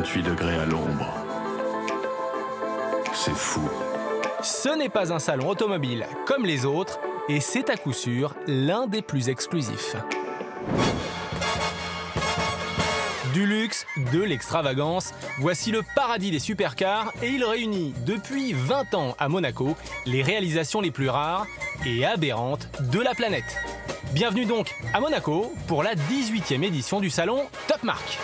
28 degrés à l'ombre. C'est fou. Ce n'est pas un salon automobile comme les autres, et c'est à coup sûr l'un des plus exclusifs. Du luxe, de l'extravagance, voici le paradis des supercars et il réunit depuis 20 ans à Monaco les réalisations les plus rares et aberrantes de la planète. Bienvenue donc à Monaco pour la 18e édition du salon Top Marque.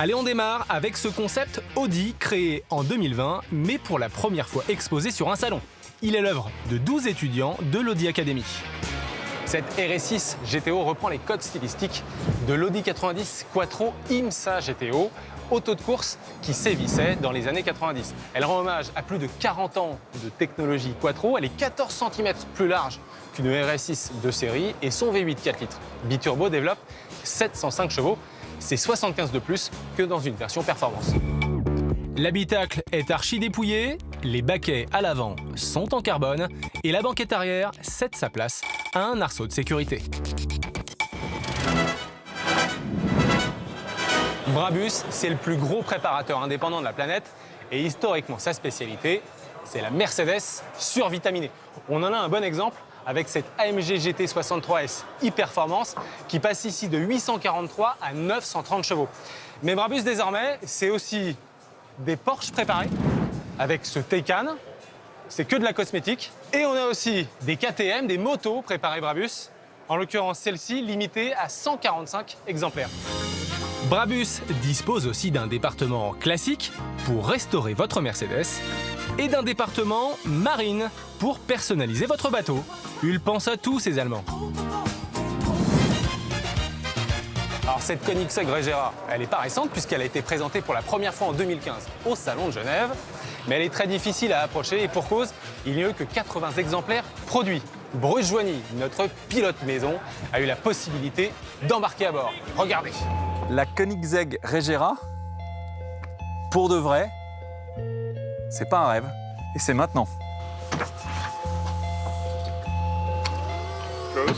Allez, on démarre avec ce concept Audi créé en 2020, mais pour la première fois exposé sur un salon. Il est l'œuvre de 12 étudiants de l'Audi Academy. Cette RS6 GTO reprend les codes stylistiques de l'Audi 90 Quattro IMSA GTO, auto de course qui sévissait dans les années 90. Elle rend hommage à plus de 40 ans de technologie Quattro. Elle est 14 cm plus large qu'une RS6 de série et son V8 4 litres biturbo développe 705 chevaux. C'est 75 de plus que dans une version performance. L'habitacle est archi dépouillé, les baquets à l'avant sont en carbone et la banquette arrière cède sa place à un arceau de sécurité. Brabus, c'est le plus gros préparateur indépendant de la planète et historiquement sa spécialité, c'est la Mercedes survitaminée. On en a un bon exemple avec cette AMG GT 63S e-Performance qui passe ici de 843 à 930 chevaux. Mais Brabus désormais, c'est aussi des Porsche préparés avec ce Taycan, c'est que de la cosmétique. Et on a aussi des KTM, des motos préparées Brabus, en l'occurrence celle-ci limitée à 145 exemplaires. Brabus dispose aussi d'un département classique pour restaurer votre Mercedes et d'un département marine pour personnaliser votre bateau. Il pense à tous ces Allemands. Alors cette Koenigsegg Regera, elle n'est pas récente puisqu'elle a été présentée pour la première fois en 2015 au Salon de Genève. Mais elle est très difficile à approcher et pour cause, il n'y a eu que 80 exemplaires produits. Bruce Joigny, notre pilote maison, a eu la possibilité d'embarquer à bord. Regardez. La Koenigsegg Regera, pour de vrai, c'est pas un rêve, et c'est maintenant. Bruce,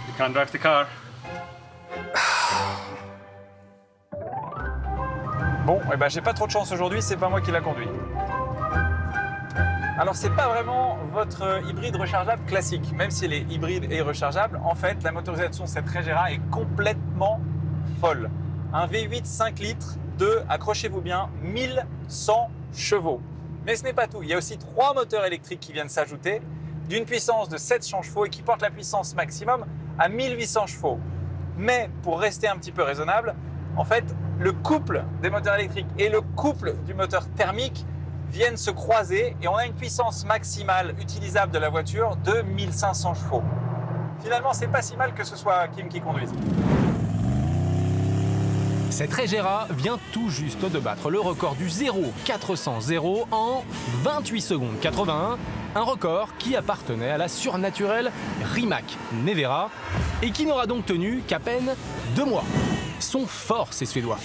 you can't drive the car. Bon, eh ben, j'ai pas trop de chance aujourd'hui, c'est pas moi qui l'a conduit. Alors, c'est pas vraiment votre hybride rechargeable classique. Même si elle est hybride et rechargeable, en fait, la motorisation de cette Regera est complètement folle. Un V8 5 litres de, accrochez-vous bien, 1100 chevaux. Mais ce n'est pas tout. Il y a aussi 3 moteurs électriques qui viennent s'ajouter, d'une puissance de 700 chevaux et qui portent la puissance maximum à 1800 chevaux. Mais pour rester un petit peu raisonnable, en fait, le couple des moteurs électriques et le couple du moteur thermique viennent se croiser et on a une puissance maximale utilisable de la voiture de 1500 chevaux. Finalement, c'est pas si mal que ce soit Kim qui conduise. Cette Regera vient tout juste de battre le record du 0-400-0 en 28 secondes 81, un record qui appartenait à la surnaturelle Rimac Nevera et qui n'aura donc tenu qu'à peine 2 mois. Sont forts ces Suédois.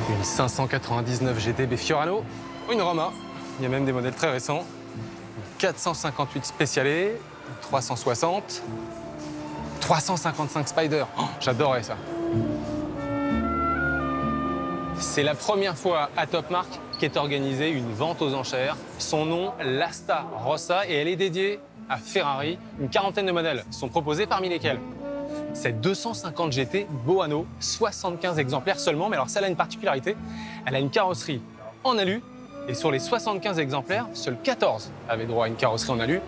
Une 599 GTB Fiorano, une Roma, il y a même des modèles très récents, une 458 Speciale, 360, 355 Spider, oh, j'adorais ça. C'est la première fois à Top Marque qu'est organisée une vente aux enchères. Son nom, l'Asta Rossa, et elle est dédiée à Ferrari. Une quarantaine de modèles sont proposés, parmi lesquels cette 250 GT Boano, 75 exemplaires seulement. Mais alors, ça a une particularité, elle a une carrosserie en alu. Et sur les 75 exemplaires, seuls 14 avaient droit à une carrosserie en alu.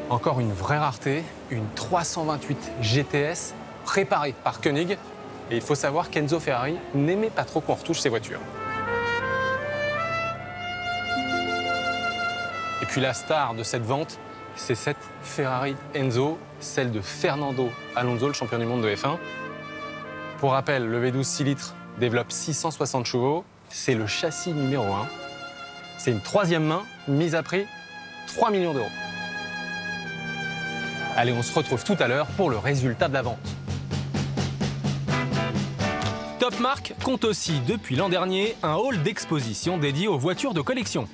Encore une vraie rareté, une 328 GTS préparée par Koenig. Et il faut savoir qu'Enzo Ferrari n'aimait pas trop qu'on retouche ses voitures. Et puis la star de cette vente, c'est cette Ferrari Enzo, celle de Fernando Alonso, le champion du monde de F1. Pour rappel, le V12 6 litres développe 660 chevaux. C'est le châssis numéro 1. C'est une 3e main, mise à prix 3 millions d'euros. Allez, on se retrouve tout à l'heure pour le résultat de la vente. Top Marque compte aussi depuis l'an dernier un hall d'exposition dédié aux voitures de collection.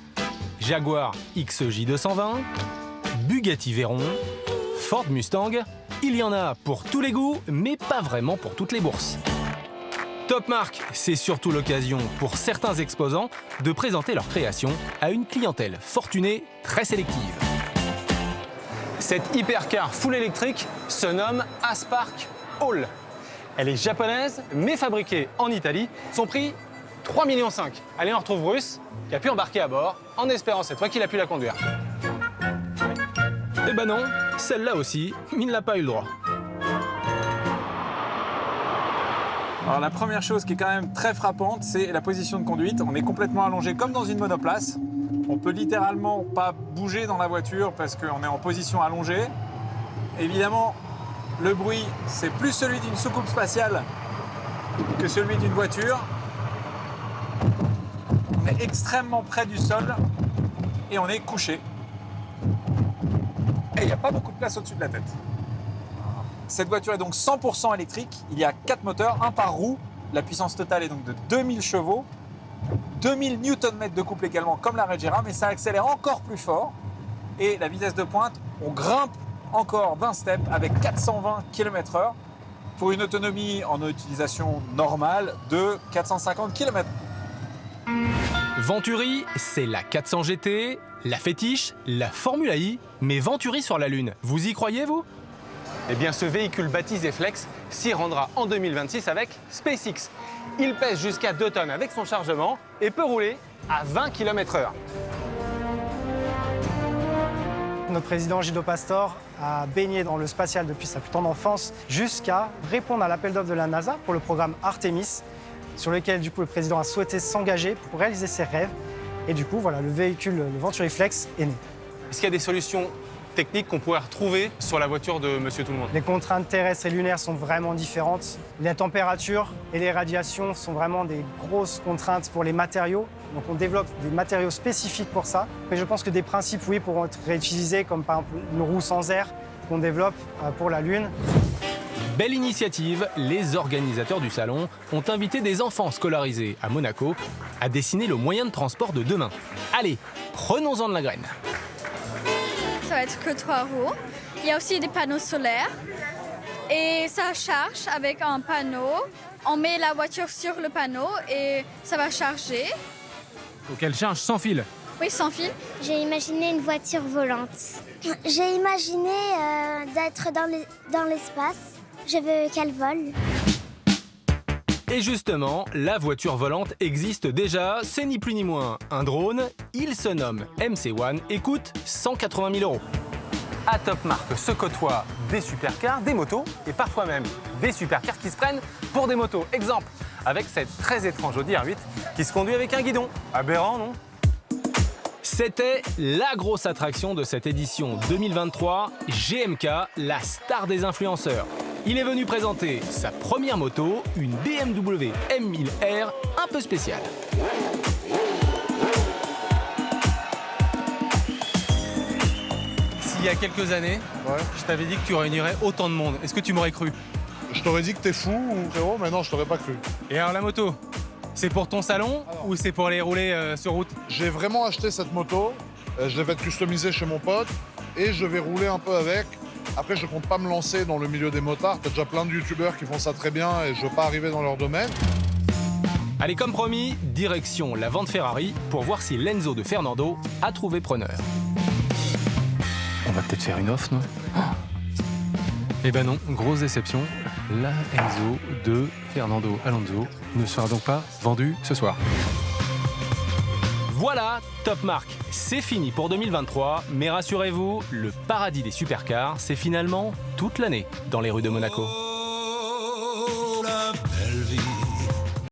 Jaguar XJ220, Bugatti Veyron, Ford Mustang, il y en a pour tous les goûts, mais pas vraiment pour toutes les bourses. Top Marque, c'est surtout l'occasion pour certains exposants de présenter leur création à une clientèle fortunée très sélective. Cette hypercar full électrique se nomme Aspark All. Elle est japonaise, mais fabriquée en Italie. Son prix, 3,5 millions. Allez, on retrouve Bruce, qui a pu embarquer à bord, en espérant cette fois qu'il a pu la conduire. Eh ben non, celle-là aussi, il n'a pas eu le droit. Alors la première chose qui est quand même très frappante, c'est la position de conduite. On est complètement allongé comme dans une monoplace. On peut littéralement pas bouger dans la voiture parce qu'on est en position allongée. Évidemment, le bruit, c'est plus celui d'une soucoupe spatiale que celui d'une voiture. On est extrêmement près du sol et on est couché. Et il n'y a pas beaucoup de place au-dessus de la tête. Cette voiture est donc 100% électrique. Il y a 4 moteurs, un par roue. La puissance totale est donc de 2000 chevaux. 2000 Nm de couple également, comme la Regera, mais ça accélère encore plus fort. Et la vitesse de pointe, on grimpe encore d'un step avec 420 km/h pour une autonomie en utilisation normale de 450 km. Venturi, c'est la 400 GT, la fétiche, la Formula I, mais Venturi sur la Lune, vous y croyez, vous ? Eh bien, ce véhicule baptisé Flex s'y rendra en 2026 avec SpaceX. Il pèse jusqu'à 2 tonnes avec son chargement et peut rouler à 20 km/h. Notre président Gildo Pastor a baigné dans le spatial depuis sa plus tendre enfance jusqu'à répondre à l'appel d'offres de la NASA pour le programme Artemis, sur lequel du coup le président a souhaité s'engager pour réaliser ses rêves. Et du coup, voilà, le véhicule, le Venturi Flex, est né. Est-ce qu'il y a des solutions techniques qu'on pourrait retrouver sur la voiture de Monsieur Tout-le-Monde ? Les contraintes terrestres et lunaires sont vraiment différentes. Les températures et les radiations sont vraiment des grosses contraintes pour les matériaux. Donc on développe des matériaux spécifiques pour ça. Mais je pense que des principes, oui, pourront être réutilisés, comme par exemple une roue sans air qu'on développe pour la Lune. Belle initiative, les organisateurs du salon ont invité des enfants scolarisés à Monaco à dessiner le moyen de transport de demain. Allez, prenons-en de la graine. Ça va être que 3 roues. Il y a aussi des panneaux solaires et ça charge avec un panneau. On met la voiture sur le panneau et ça va charger. Donc elle charge sans fil. Oui, sans fil. J'ai imaginé une voiture volante. J'ai imaginé d'être dans l'espace. Je veux qu'elle vole. Et justement, la voiture volante existe déjà, c'est ni plus ni moins un drone. Il se nomme MC1 et coûte 180 000 €. À Top Marque se côtoient des supercars, des motos et parfois même des supercars qui se prennent pour des motos. Exemple, avec cette très étrange Audi R8 qui se conduit avec un guidon. Aberrant, non ? C'était la grosse attraction de cette édition 2023, GMK, la star des influenceurs. Il est venu présenter sa première moto, une BMW M1000R un peu spéciale. S'il y a quelques années, je t'avais dit que tu réunirais autant de monde, est-ce que tu m'aurais cru ? Je t'aurais dit que t'es fou, frérot, mais non, je t'aurais pas cru. Et alors la moto, c'est pour ton salon ou c'est pour aller rouler sur route ? J'ai vraiment acheté cette moto, je l'ai faite customiser chez mon pote et je vais rouler un peu avec. Après, je compte pas me lancer dans le milieu des motards. T'as déjà plein de youtubeurs qui font ça très bien et je veux pas arriver dans leur domaine. Allez, comme promis, direction la vente Ferrari pour voir si l'Enzo de Fernando a trouvé preneur. On va peut-être faire une offre, non ? Eh ben non, grosse déception. La Enzo de Fernando Alonso ne sera donc pas vendue ce soir. Voilà, Top Marque, c'est fini pour 2023, mais rassurez-vous, le paradis des supercars, c'est finalement toute l'année dans les rues de Monaco.